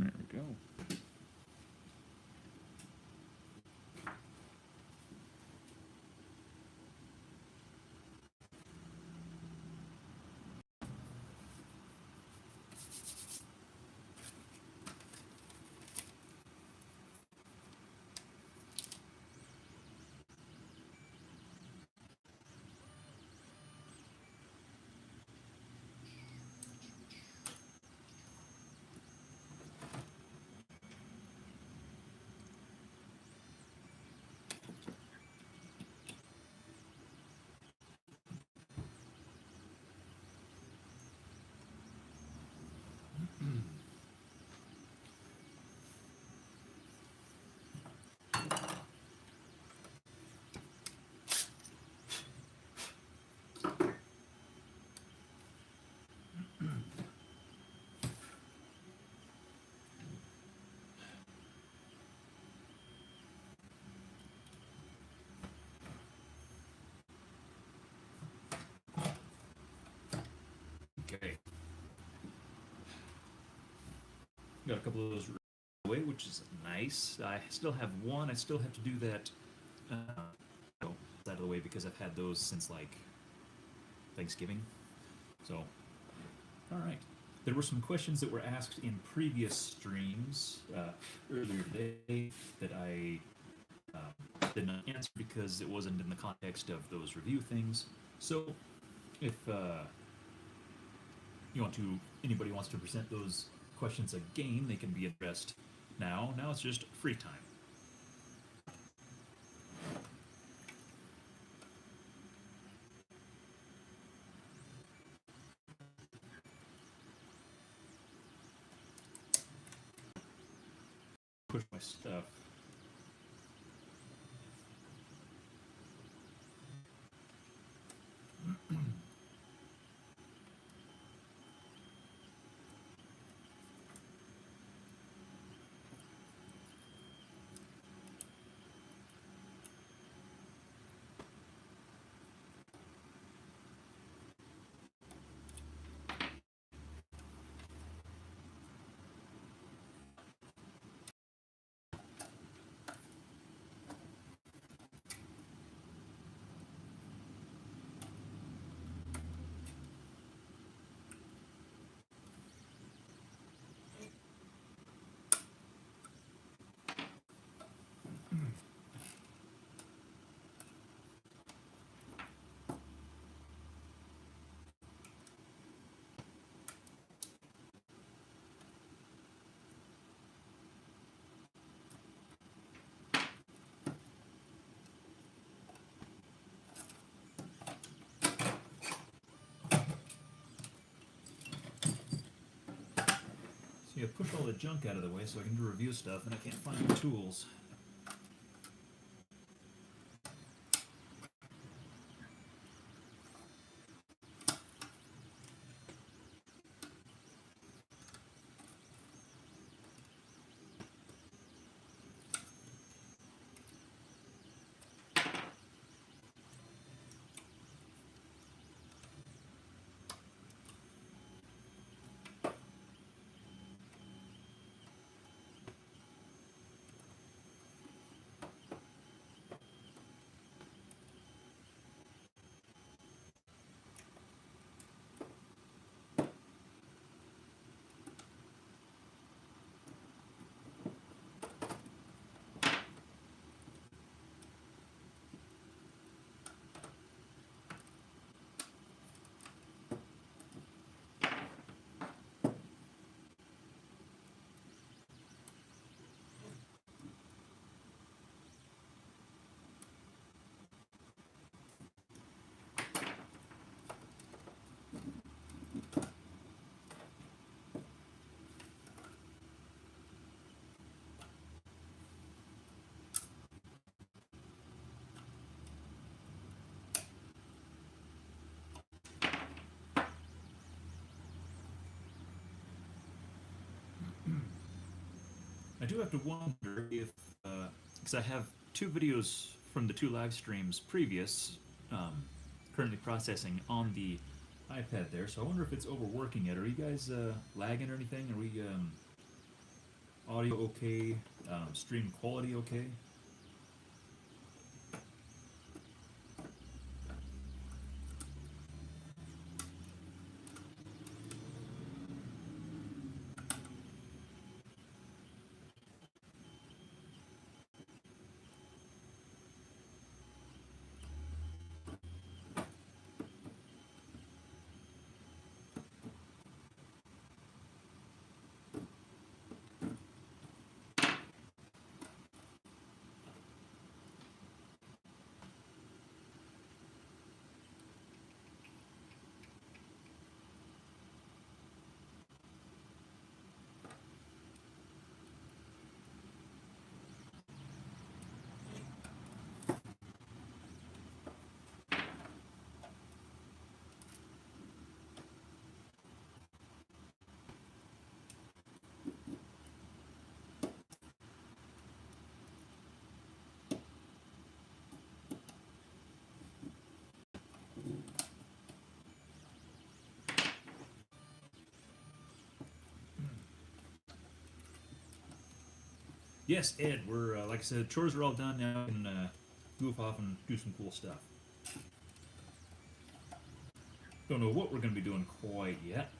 There we go. Okay. Got a couple of those away, which is nice. I still have one. I still have to do that. Out of the way because I've had those since like Thanksgiving. So, all right. There were some questions that were asked in previous streams earlier today that I did not answer because it wasn't in the context of those review things. So, if anybody wants to present those questions again, they can be addressed now. Now it's just free time. Push my stuff. So you push all the junk out of the way so I can do review stuff, and I can't find the tools. I do have to wonder if, because I have two videos from the two live streams previous, currently processing on the iPad there, so I wonder if it's overworking it. Are you guys lagging or anything? Are we audio okay, stream quality okay. Yes, Ed, we're, like I said, chores are all done now. We can goof off and do some cool stuff. Don't know what we're going to be doing quite yet,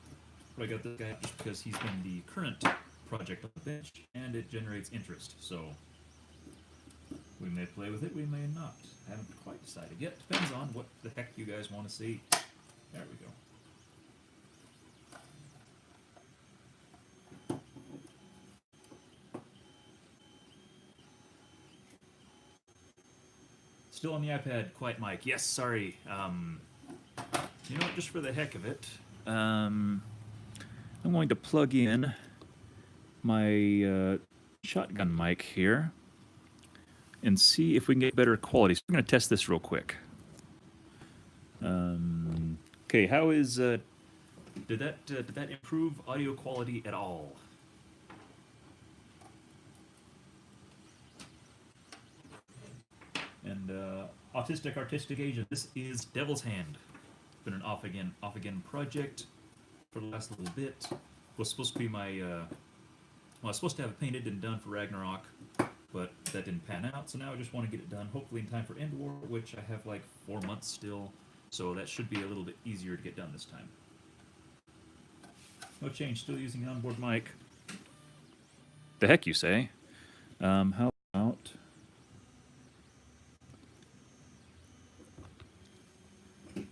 but I got this guy just because he's been the current project on the bench, and it generates interest, so we may play with it, we may not. Haven't quite decided yet. Depends on what the heck you guys want to see. There we go. Still on the iPad, quiet mic. Yes, sorry. You know what, just for the heck of it, I'm going to plug in my shotgun mic here and see if we can get better quality. So I'm going to test this real quick. Okay, how is did that improve audio quality at all? And autistic artistic agent. This is Devil's Hand. Been an off again project for the last little bit. Was supposed to be my well, I was supposed to have it painted and done for Ragnarok, but that didn't pan out. So now I just want to get it done, hopefully in time for End War, which I have like 4 months still. So that should be a little bit easier to get done this time. No change. Still using the onboard mic. The heck you say? How about?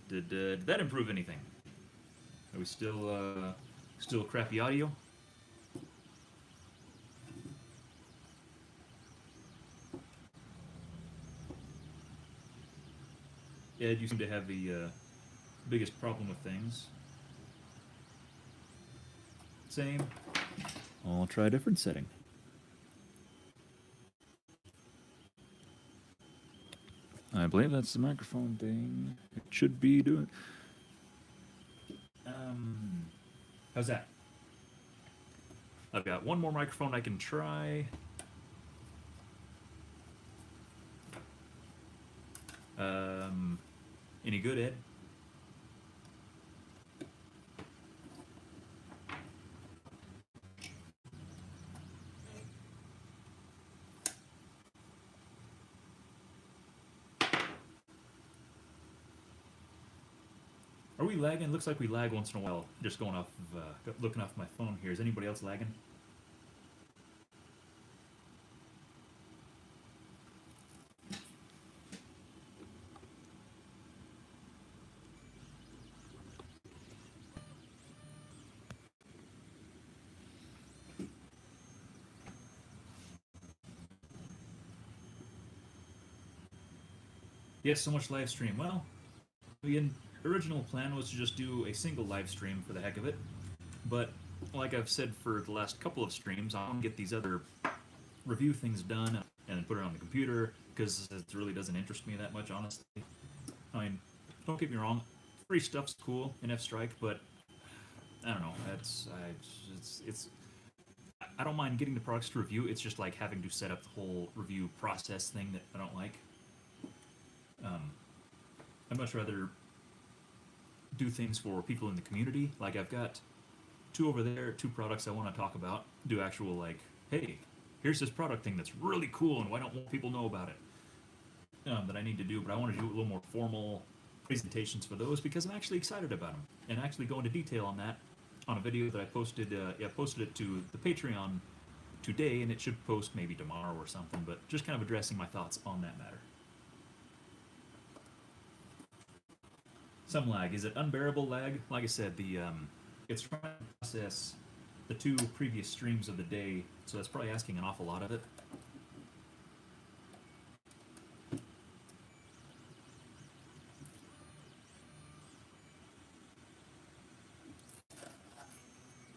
Did that improve anything? Are we still crappy audio? Ed, you seem to have the biggest problem with things. Same. I'll try a different setting. I believe that's the microphone thing. It should be doing. How's that? I've got one more microphone I can try. Any good, Ed? Are we lagging? Looks like we lag once in a while. Just going off of, looking off my phone here. Is anybody else lagging? Yes, so much live stream. Well, the original plan was to just do a single live stream for the heck of it, but like I've said for the last couple of streams, I want to get these other review things done and put it on the computer because it really doesn't interest me that much, honestly. I mean, don't get me wrong, free stuff's cool in F-Strike, but I don't know. I don't mind getting the products to review. It's just like having to set up the whole review process thing that I don't like. I'd much rather do things for people in the community. Like I've got two over there, two products I want to talk about. Do actual like hey, here's this product thing that's really cool, and why don't more people know about it? That I need to do, but I want to do a little more formal presentations for those because I'm actually excited about them and actually go into detail on that on a video that I posted. Posted it to the Patreon today, and it should post maybe tomorrow or something. But just kind of addressing my thoughts on that matter. Some lag. Is it unbearable lag? Like I said, it's trying to process the two previous streams of the day, so that's probably asking an awful lot of it.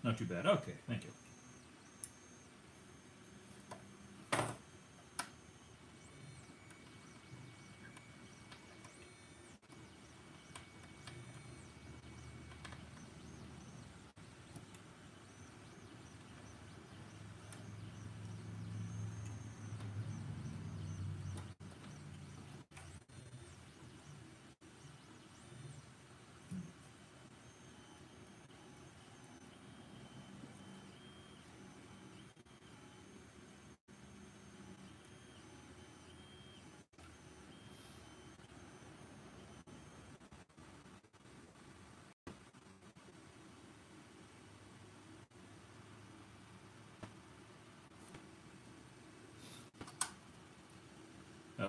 Not too bad. Okay, thank you.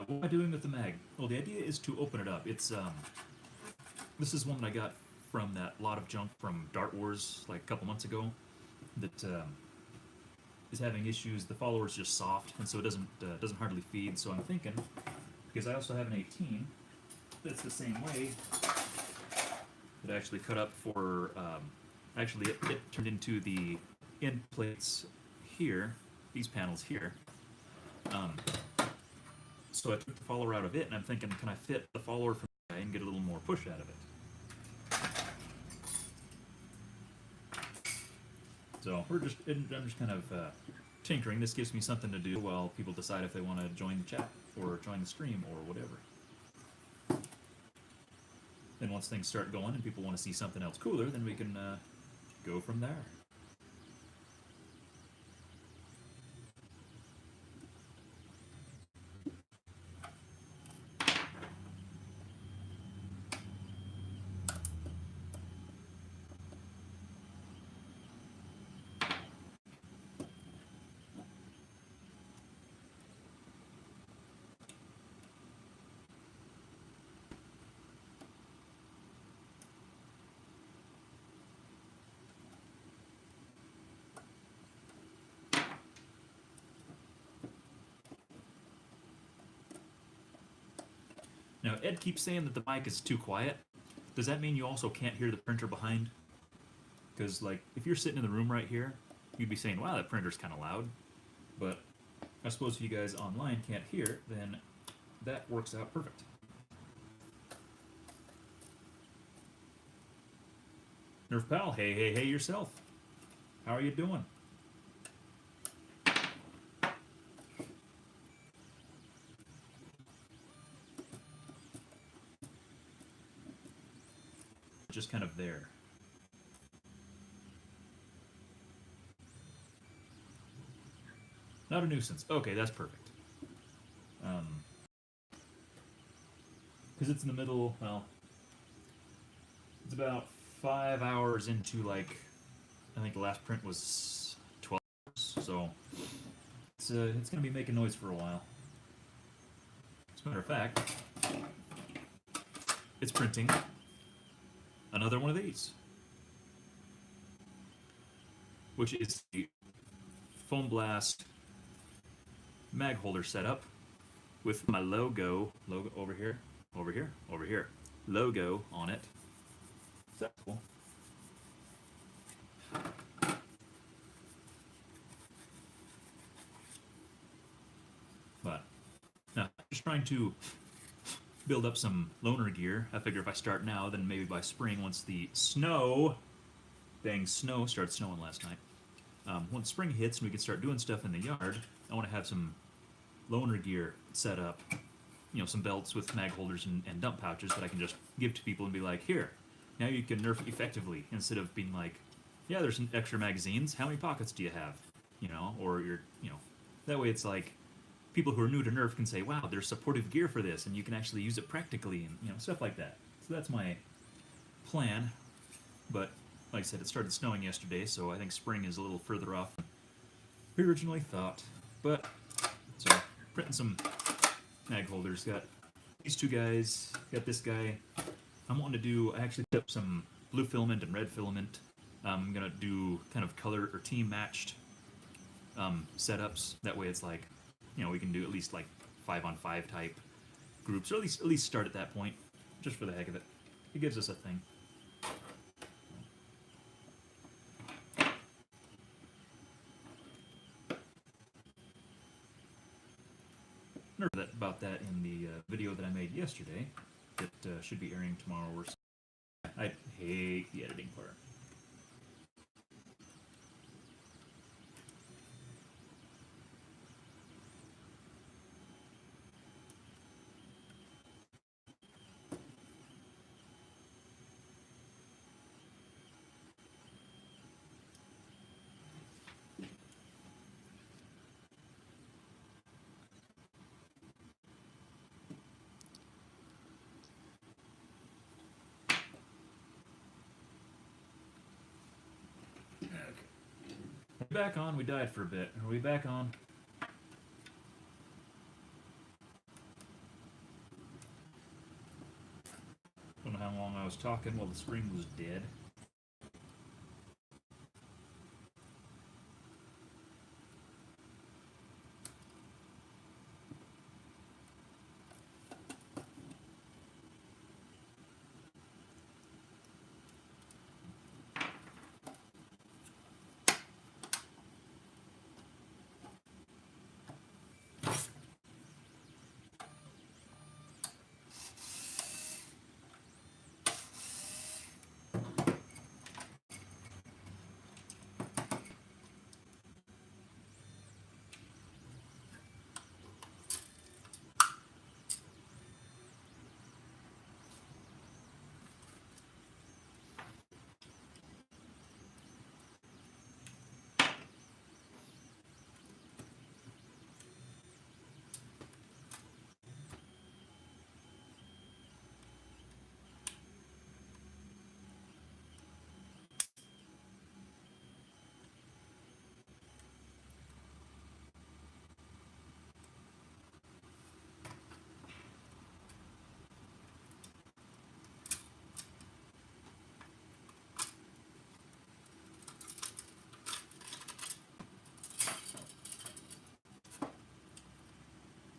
What am I doing with the mag? Well, the idea is to open it up. This is one that I got from that lot of junk from Dart Wars like a couple months ago that is having issues. The follower is just soft, and so it doesn't hardly feed. So I'm thinking, because I also have an 18 that's the same way, that I actually cut up for. Actually, it turned into the end plates here, these panels here. So I took the follower out of it, and I'm thinking, can I fit the follower from the guy and get a little more push out of it? So I'm just kind of tinkering. This gives me something to do while people decide if they want to join the chat or join the stream or whatever. Then once things start going and people want to see something else cooler, then we can go from there. Now, Ed keeps saying that the mic is too quiet. Does that mean you also can't hear the printer behind? Because, like, if you're sitting in the room right here, you'd be saying, wow, that printer's kind of loud. But I suppose if you guys online can't hear it, then that works out perfect. Nerf Pal, hey yourself. How are you doing? Just kind of there. Not a nuisance. Okay, that's perfect. Because it's in the middle, well, it's about 5 hours into, like, I think the last print was 12 hours, so it's going to be making noise for a while. As a matter of fact, it's printing another one of these, which is the Foam Blast mag holder setup with my logo over here, logo on it. That's cool. But now, just trying to build up some loaner gear. I figure if I start now, then maybe by spring, once the snow started snowing last night. Once spring hits and we can start doing stuff in the yard, I want to have some loaner gear set up. You know, some belts with mag holders and dump pouches that I can just give to people and be like, here, now you can nerf effectively, instead of being like, yeah, there's some extra magazines. How many pockets do you have? or that way it's like people who are new to Nerf can say, wow, there's supportive gear for this, and you can actually use it practically, and stuff like that. So that's my plan. But like I said, it started snowing yesterday, so I think spring is a little further off than we originally thought. But so printing some mag holders. Got these two guys. Got this guy. I'm wanting to do. I actually put up some blue filament and red filament. I'm gonna do kind of color or team matched setups. That way, it's like we can do at least like 5-on-5 type groups, or at least start at that point, just for the heck of it. It gives us a thing. About that in the video that I made yesterday. That should be airing tomorrow or so. I hate the editing part. Back on. We died for a bit. Are we back on? Don't know how long I was talking while the screen was dead.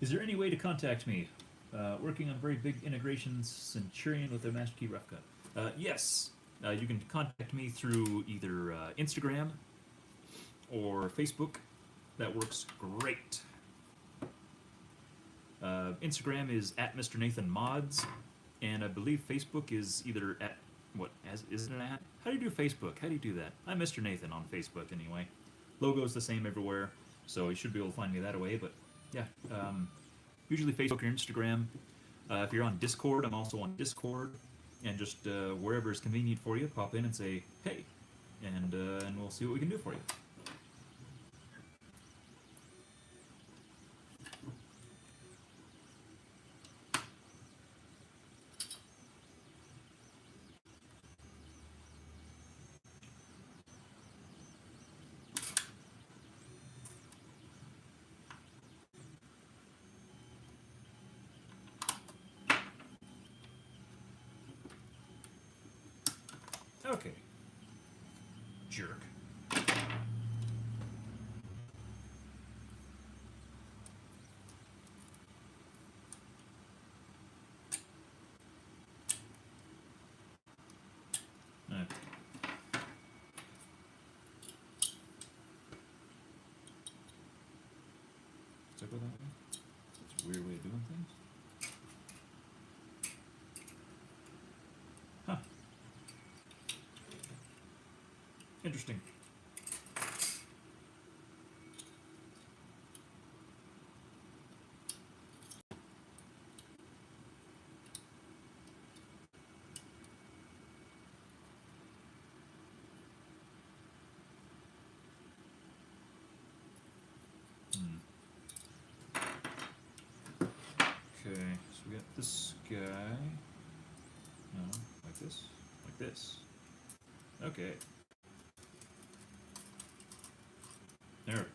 Is there any way to contact me? Working on very big integrations, Centurion with a master key rough cut. Yes, you can contact me through either Instagram or Facebook. That works great. Instagram is at Mr. Nathan Mods, and I believe Facebook is either at is it an at? How do you do Facebook? How do you do that? I'm Mr. Nathan on Facebook anyway. Logo's the same everywhere, so you should be able to find me that way. But yeah, usually Facebook or Instagram. If you're on Discord, I'm also on Discord, and just wherever is convenient for you, pop in and say hey, and we'll see what we can do for you. Okay. Jerk. Okay. Does that go that way? That's a weird way of doing things. Huh. Interesting. this guy. No, like this, like this. Okay. There we go.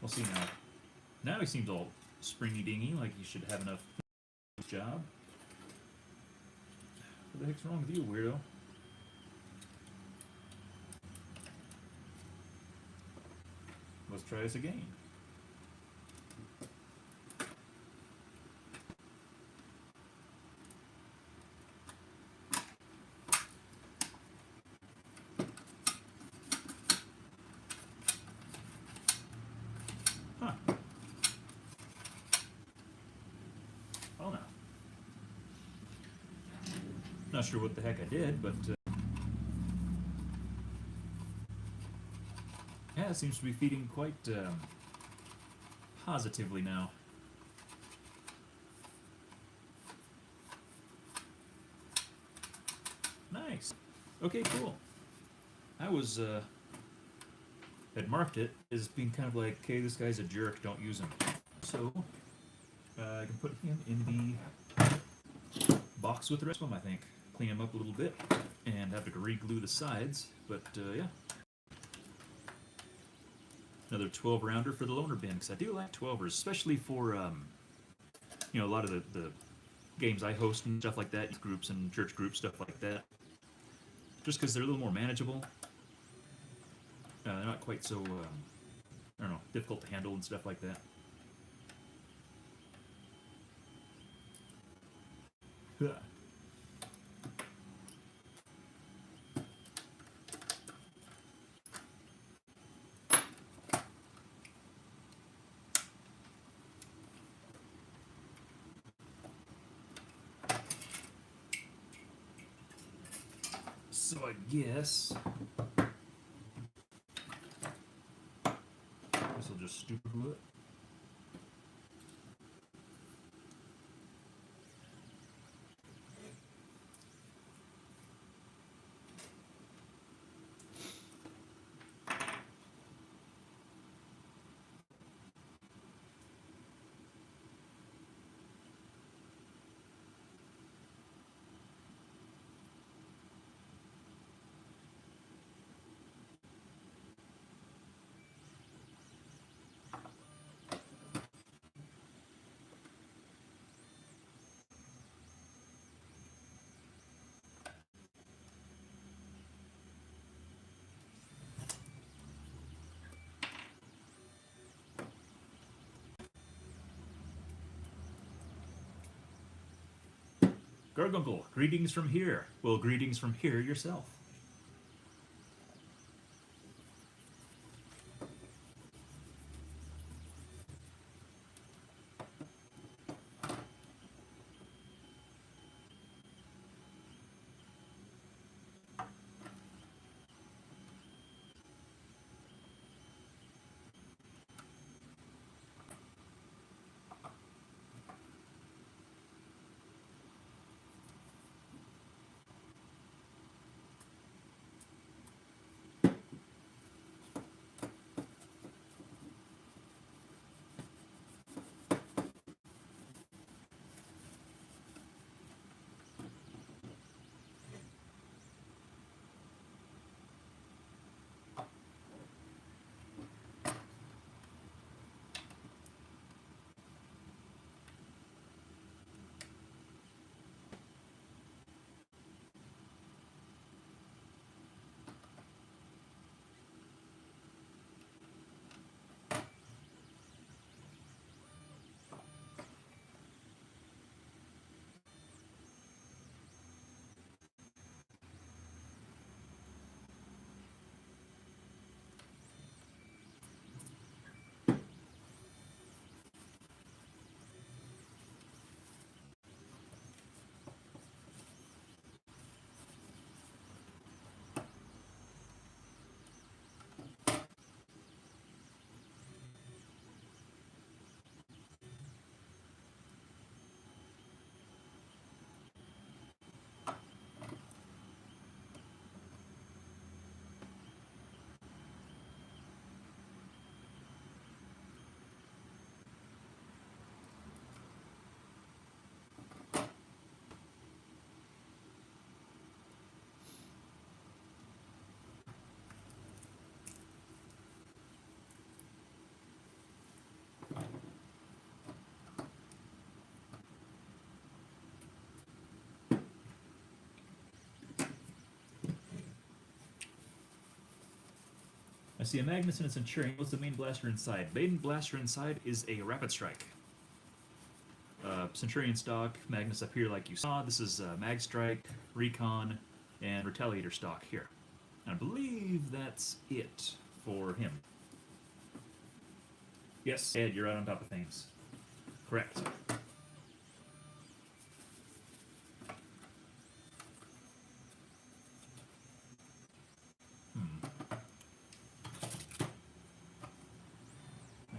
We'll see now. Now he seems all springy dingy, like he should have enough job. What the heck's wrong with you, weirdo? Let's try this again. Huh. Oh no. Not sure what the heck I did, but yeah, it seems to be feeding quite positively now. Nice. Okay, cool. I was had marked it as being kind of like, okay, this guy's a jerk, don't use him. So I can put him in the box with the rest of them, I think. Clean him up a little bit and have to re-glue the sides, but yeah. Another 12 rounder for the loaner bin, because I do like 12ers, especially for you know, a lot of the games I host and stuff like that, youth groups and church groups, stuff like that. Just because they're a little more manageable. They're not quite so, I don't know, difficult to handle and stuff like that. So I guess this will just stupid glue it. Gargunkel, greetings from here. Well, greetings from here yourself. I see a Magnus and a Centurion. What's the main blaster inside? Main blaster inside is a Rapid Strike. Centurion stock, Magnus up here like you saw. This is Mag Strike, Recon, and Retaliator stock here. And I believe that's it for him. Yes, Ed, you're right on top of things. Correct.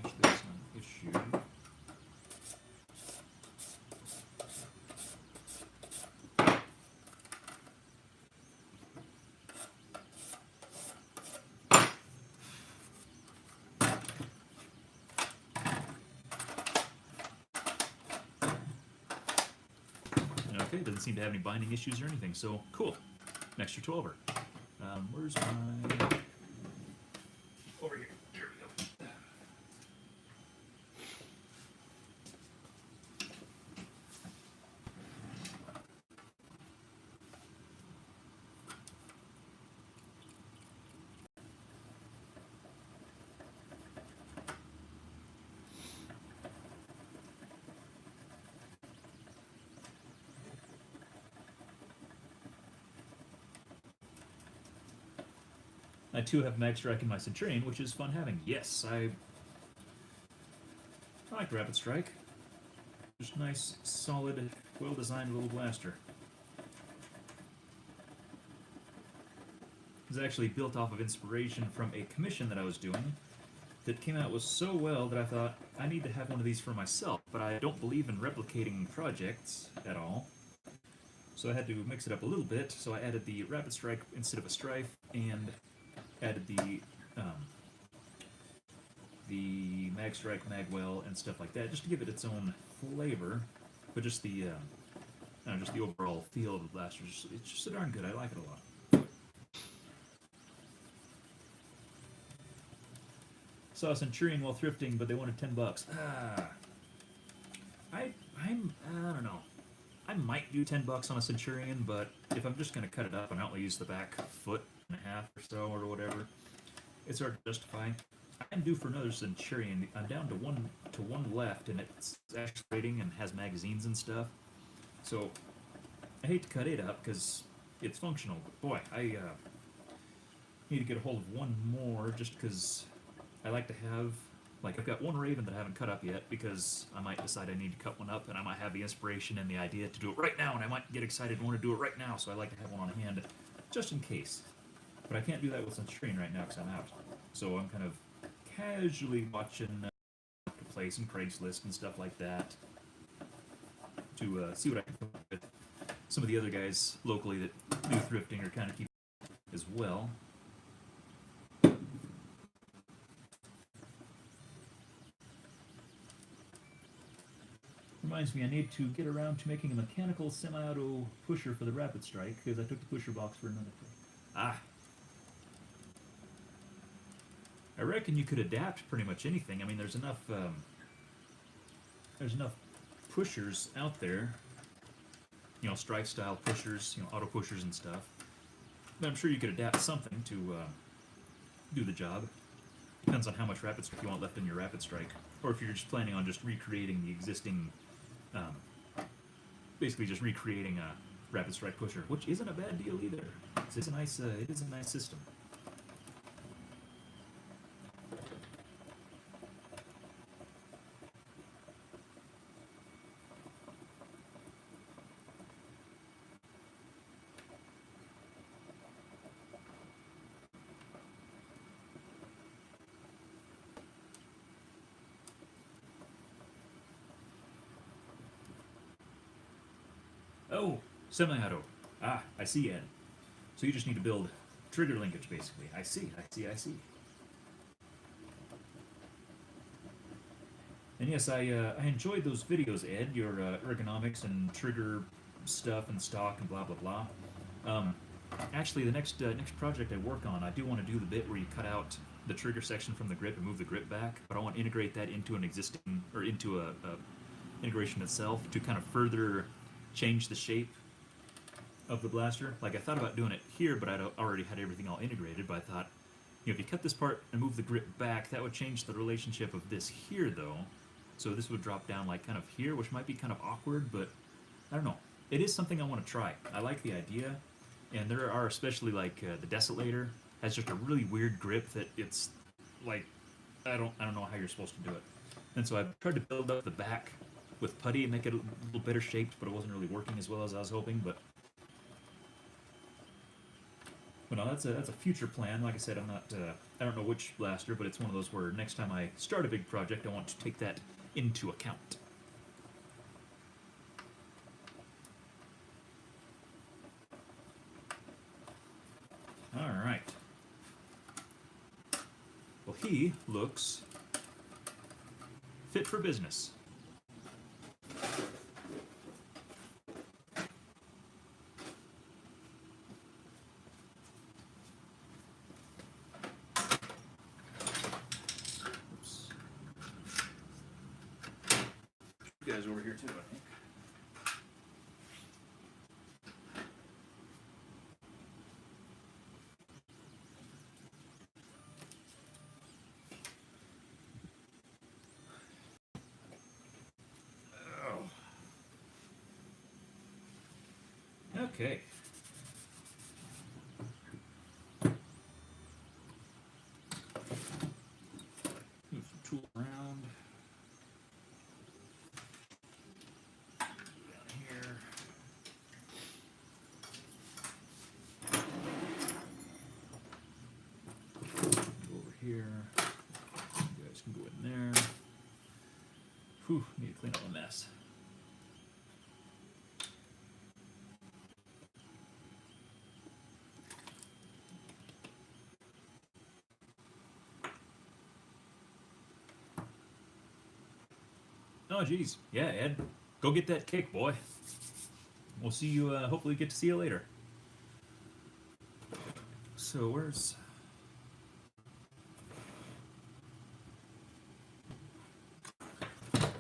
Actually, that's not an issue. Okay, doesn't seem to have any binding issues or anything, so cool. An extra 12er. Where's my... Over here. Here we go. I too have Mag Strike in my Centurion, which is fun having. Yes, I like Rapid Strike. Just nice, solid, well-designed little blaster. It was actually built off of inspiration from a commission that I was doing that came out was so well that I thought, I need to have one of these for myself, but I don't believe in replicating projects at all. So I had to mix it up a little bit, so I added the Rapid Strike instead of a Strife, and added the Mag Strike, Magwell, and stuff like that, just to give it its own flavor. But just the just the overall feel of the blaster, it's just so darn good. I like it a lot. Saw a Centurion while thrifting, but they wanted $10. I don't know. I might do $10 on a Centurion, but if I'm just gonna cut it up and only use the back foot and a half or so, or whatever, it's hard to justify. I'm due for another Centurion. I'm down to one left, and it's actuating and has magazines and stuff. So I hate to cut it up because it's functional. But boy, I need to get a hold of one more just because I like to have. Like, I've got one Raven that I haven't cut up yet because I might decide I need to cut one up, and I might have the inspiration and the idea to do it right now, and I might get excited and want to do it right now, so I like to have one on hand just in case. But I can't do that with Centurion right now because I'm out. So I'm kind of casually watching Marketplace and Craigslist and stuff like that to see what I can come up with. Some of the other guys locally that do thrifting are kind of keeping as well. Reminds me, I need to get around to making a mechanical semi-auto pusher for the Rapid Strike because I took the pusher box for another thing. I reckon you could adapt pretty much anything. I mean, there's enough pushers out there, you know, Strife style pushers, you know, auto pushers and stuff. But I'm sure you could adapt something to do the job. Depends on how much Rapid Strike you want left in your Rapid Strike, or if you're just planning on just recreating the existing, basically just recreating a Rapid Strike pusher, which isn't a bad deal either. It's a nice, it is a nice system. Oh, semi-auto. I see, Ed. So you just need to build trigger linkage, basically. I see. And yes, I enjoyed those videos, Ed, your ergonomics and trigger stuff and stock and blah, blah, blah. Actually, the next project I work on, I do want to do the bit where you cut out the trigger section from the grip and move the grip back, but I want to integrate that into an existing, or into a integration itself to kind of further change the shape of the blaster. Like, I thought about doing it here, but I'd already had everything all integrated, but I thought, If you cut this part and move the grip back, that would change the relationship of this here, though. So this would drop down like kind of here, which might be kind of awkward, but I don't know. It is something I want to try. I like the idea, and there are especially like the Desolator has just a really weird grip that it's like I don't know how you're supposed to do it. And so I tried to build up the back with putty and make it a little better shaped, but it wasn't really working as well as I was hoping. But no, that's a future plan. Like I said, I'm not I don't know which blaster, but it's one of those where next time I start a big project, I want to take that into account. All right. Well, he looks fit for business. Oops. You guys over here too, I think. Okay. Move some tool around. Down here. Go over here. You guys can go in there. Whew, need to clean up a mess. Oh, geez. Yeah, Ed. Go get that cake, boy. We'll see you, hopefully get to see you later. So, where's...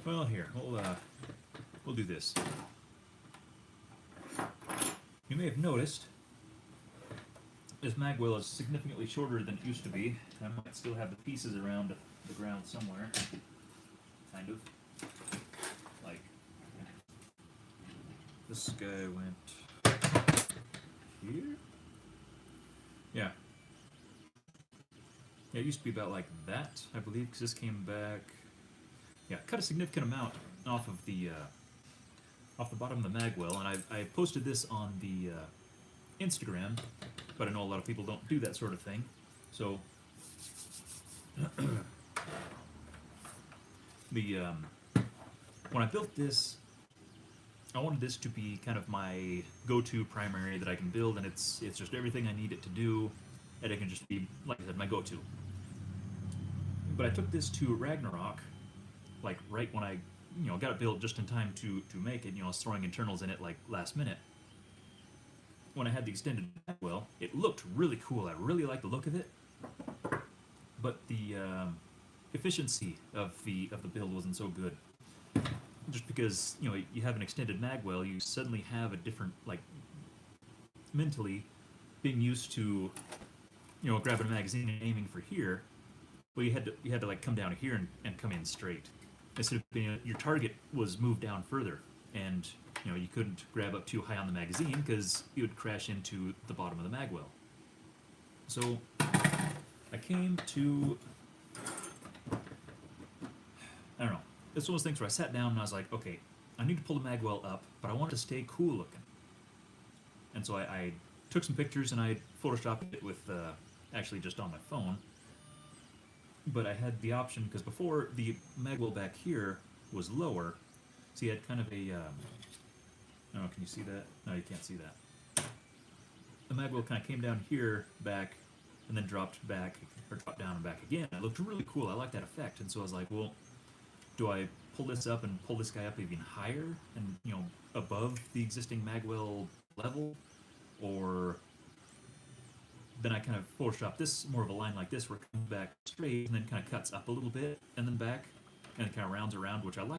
Well, here, we'll do this. You may have noticed this magwell is significantly shorter than it used to be. I might still have the pieces around the ground somewhere. Kind of. Like, this guy went here? Yeah. Yeah, it used to be about like that, I believe, because this came back. Yeah, cut a significant amount off of the bottom of the magwell, and I posted this on the Instagram, but I know a lot of people don't do that sort of thing. So the when I built this, I wanted this to be kind of my go-to primary that I can build, and it's just everything I need it to do, and it can just be, like I said, my go-to. But I took this to Ragnarok, like right when I got it built just in time to make it. I was throwing internals in it like last minute. When I had the extended magwell, it looked really cool. I really liked the look of it, but the efficiency of the build wasn't so good. Just because you have an extended magwell, you suddenly have a different, like, mentally being used to grabbing a magazine and aiming for here. Well, you had to like come down here and come in straight. Instead of your target was moved down further, and you couldn't grab up too high on the magazine because you would crash into the bottom of the magwell. So I came to, I don't know. It's one of those things where I sat down and I was like, okay, I need to pull the magwell up, but I want it to stay cool looking. And so I took some pictures and I photoshopped it with actually just on my phone. But I had the option, because before the magwell back here was lower, so you had kind of a, I don't know, can you see that? No, you can't see that. The magwell kind of came down here back and then dropped back, or dropped down and back again. It looked really cool. I like that effect. And so I was like, well, do I pull this up and pull this guy up even higher and above the existing magwell level, or then I kind of Photoshop this more of a line like this where it comes back straight and then kind of cuts up a little bit and then back and it kind of rounds around, which I like.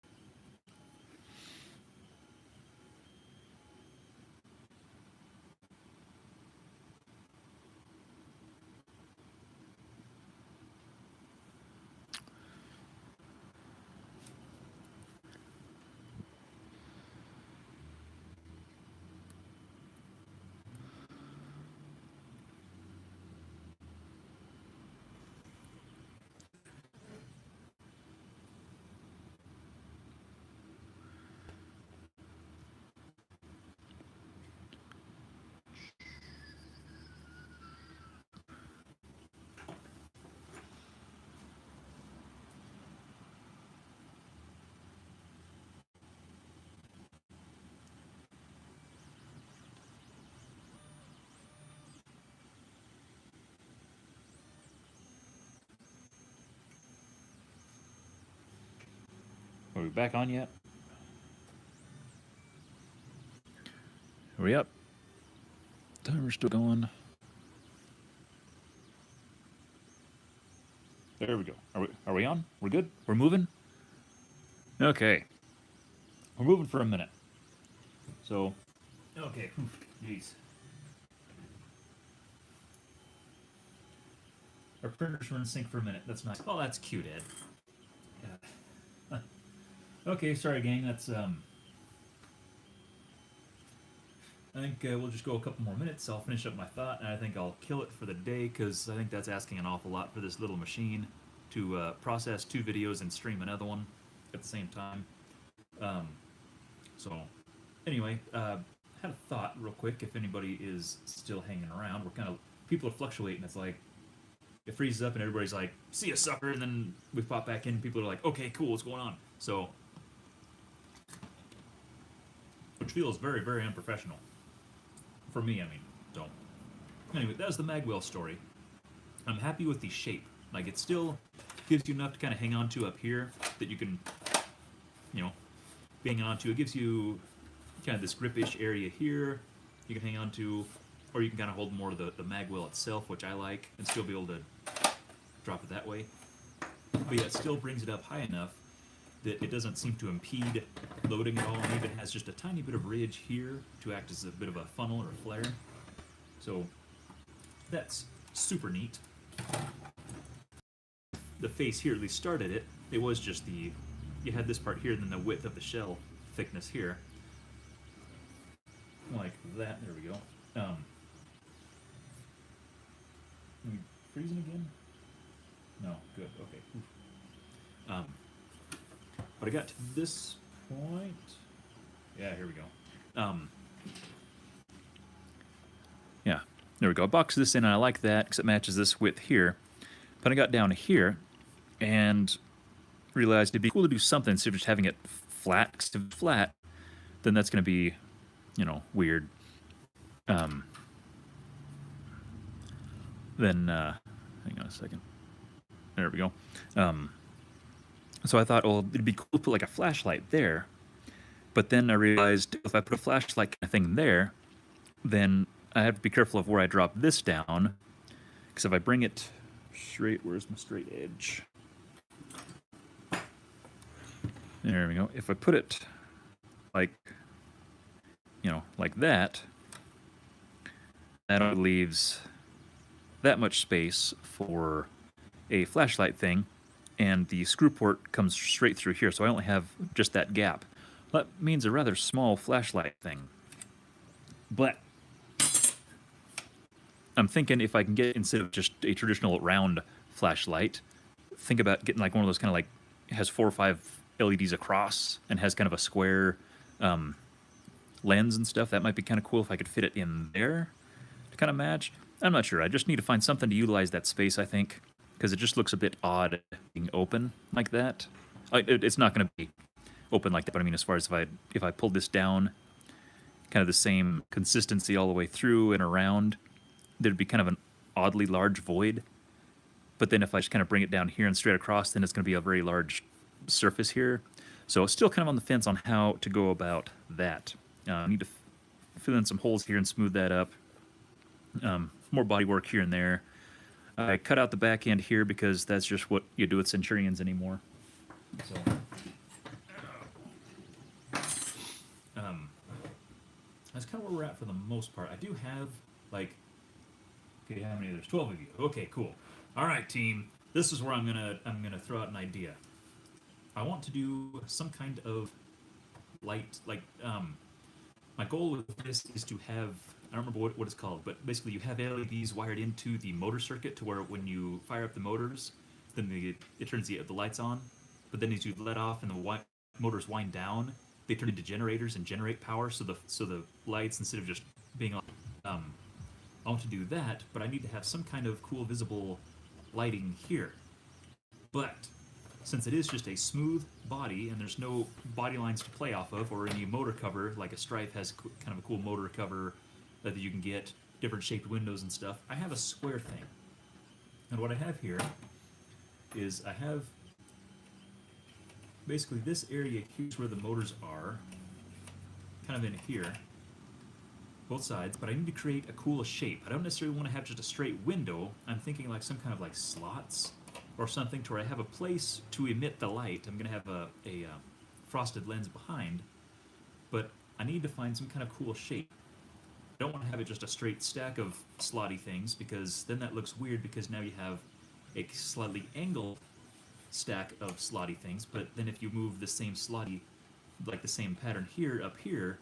Are we back on yet? Are we up? Timer's still going. There we go. Are we on? We're good? We're moving? Okay. We're moving for a minute. So, okay. Jeez. Our printers were in sync for a minute. That's nice. Oh, that's cute, Ed. Yeah. Okay, sorry, gang. That's I think we'll just go a couple more minutes. I'll finish up my thought, and I think I'll kill it for the day because I think that's asking an awful lot for this little machine to process 2 videos and stream another one at the same time. So, anyway, had a thought real quick. If anybody is still hanging around, we're kind of people are fluctuating. It's like it freezes up, and everybody's like, "See ya, sucker!" And then we pop back in. And people are like, "Okay, cool. What's going on?" So, which feels very, very unprofessional. For me, I mean, so. Anyway, that was the Magwell story. I'm happy with the shape. Like, it still gives you enough to kind of hang on to up here that you can, you know, hang on to. It gives you kind of this grip-ish area here you can hang on to, or you can kind of hold more of the Magwell itself, which I like, and still be able to drop it that way. But yeah, it still brings it up high enough that it doesn't seem to impede loading at all, and even has just a tiny bit of ridge here to act as a bit of a funnel or a flare. So that's super neat. The face here at least started it. It was just you had this part here, then the width of the shell thickness here. Like that, there we go. Are we freezing again? No, good, okay. Oof. But I got to this point. Yeah, here we go. Yeah, there we go. I boxed this in, and I like that because it matches this width here. But I got down here and realized it'd be cool to do something instead of just having it flat. Because if it's flat, then that's going to be, you know, weird. Then, hang on a second. There we go. So I thought, well, it'd be cool to put like a flashlight there. But then I realized if I put a flashlight kind of thing there, then I have to be careful of where I drop this down. Because if I bring it straight, where's my straight edge? There we go. If I put it like, you know, like that, that only leaves that much space for a flashlight thing, and the screw port comes straight through here, so I only have just that gap. That means a rather small flashlight thing. But I'm thinking if I can get, instead of just a traditional round flashlight, think about getting like one of those kind of like, has 4 or 5 LEDs across and has kind of a square lens and stuff. That might be kind of cool if I could fit it in there to kind of match. I'm not sure. I just need to find something to utilize that space, I think, because it just looks a bit odd being open like that. It's not going to be open like that, but I mean, as far as if I pulled this down, kind of the same consistency all the way through and around, there'd be kind of an oddly large void. But then if I just kind of bring it down here and straight across, then it's going to be a very large surface here. So still kind of on the fence on how to go about that. I need to fill in some holes here and smooth that up. More body work here and there. I cut out the back end here because that's just what you do with Centurions anymore. So, that's kind of where we're at for the most part. I do have, like, okay, how many? There's 12 of you. Okay, cool. All right, team. This is where I'm gonna throw out an idea. I want to do some kind of light, like, my goal with this is to have, I don't remember what it's called, but basically you have LEDs wired into the motor circuit to where when you fire up the motors, then it turns the lights on. But then as you let off and the motors wind down, they turn into generators and generate power. So the lights, instead of just being on, I want to do that, but I need to have some kind of cool visible lighting here. But since it is just a smooth body and there's no body lines to play off of or any motor cover, like a Strife has kind of a cool motor cover that you can get, different shaped windows and stuff, I have a square thing. And what I have here is I have basically this area here's where the motors are, kind of in here, both sides, but I need to create a cool shape. I don't necessarily want to have just a straight window. I'm thinking like some kind of like slots or something to where I have a place to emit the light. I'm going to have a frosted lens behind, but I need to find some kind of cool shape. I don't want to have it just a straight stack of slotty things because then that looks weird because now you have a slightly angled stack of slotty things, but then if you move the same slotty, like the same pattern here up here,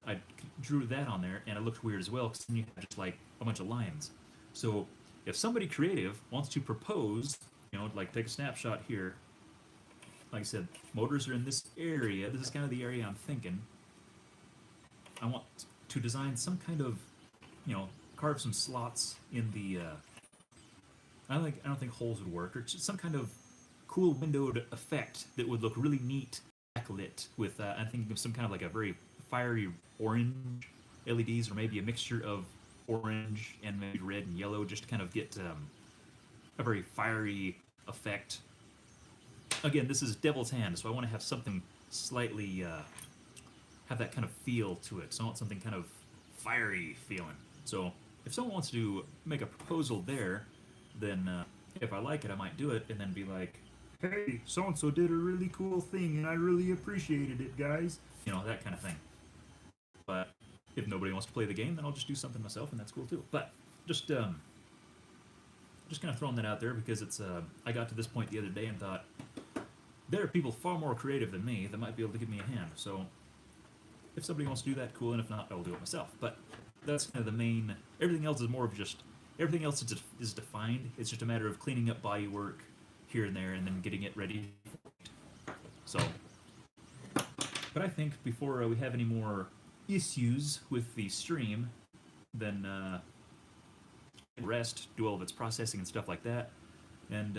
I drew that on there and it looked weird as well because then you have just like a bunch of lines. So if somebody creative wants to propose, like take a snapshot here, like I said, motors are in this area. This is kind of the area I'm thinking. I want to design some kind of, carve some slots in the. I don't think holes would work, or just some kind of cool windowed effect that would look really neat backlit with. I'm thinking of some kind of like a very fiery orange LEDs, or maybe a mixture of orange and maybe red and yellow, just to kind of get a very fiery effect. Again, this is Devil's Hand, so I want to have something slightly have that kind of feel to it. So I want something kind of fiery feeling. So if someone wants to make a proposal there, then if I like it, I might do it and then be like, hey, so and so did a really cool thing and I really appreciated it, guys. That kind of thing. But if nobody wants to play the game, then I'll just do something myself, and that's cool too. But just kind of throwing that out there because it's I got to this point the other day and thought there are people far more creative than me that might be able to give me a hand. So if somebody wants to do that, cool, and if not, I will do it myself. But that's kind of the main. Everything else is more of just everything else is defined. It's just a matter of cleaning up body work here and there, and then getting it ready. So, but I think before we have any more issues with the stream, then rest, do all of its processing and stuff like that, and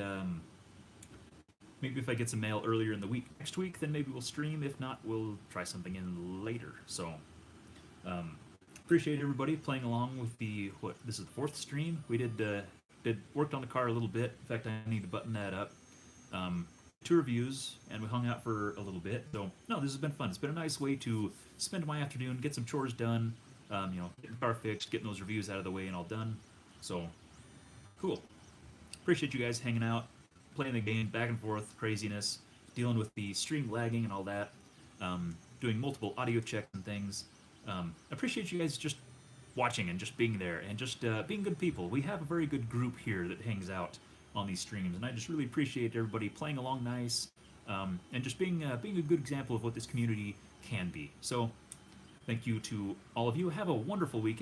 maybe if I get some mail earlier in the week next week, then maybe we'll stream. If not, we'll try something in later. So, appreciate everybody playing along with the this is the fourth stream. We did worked on the car a little bit. In fact, I need to button that up. 2 reviews, and we hung out for a little bit. So, no, this has been fun. It's been a nice way to spend my afternoon, get some chores done, getting the car fixed, getting those reviews out of the way and all done. So, cool. Appreciate you guys hanging out, playing the game, back and forth, craziness, dealing with the stream lagging and all that, doing multiple audio checks and things. Appreciate you guys just watching and just being there and just being good people. We have a very good group here that hangs out on these streams, and I just really appreciate everybody playing along nice, and just being a good example of what this community can be. So, thank you to all of you. Have a wonderful weekend.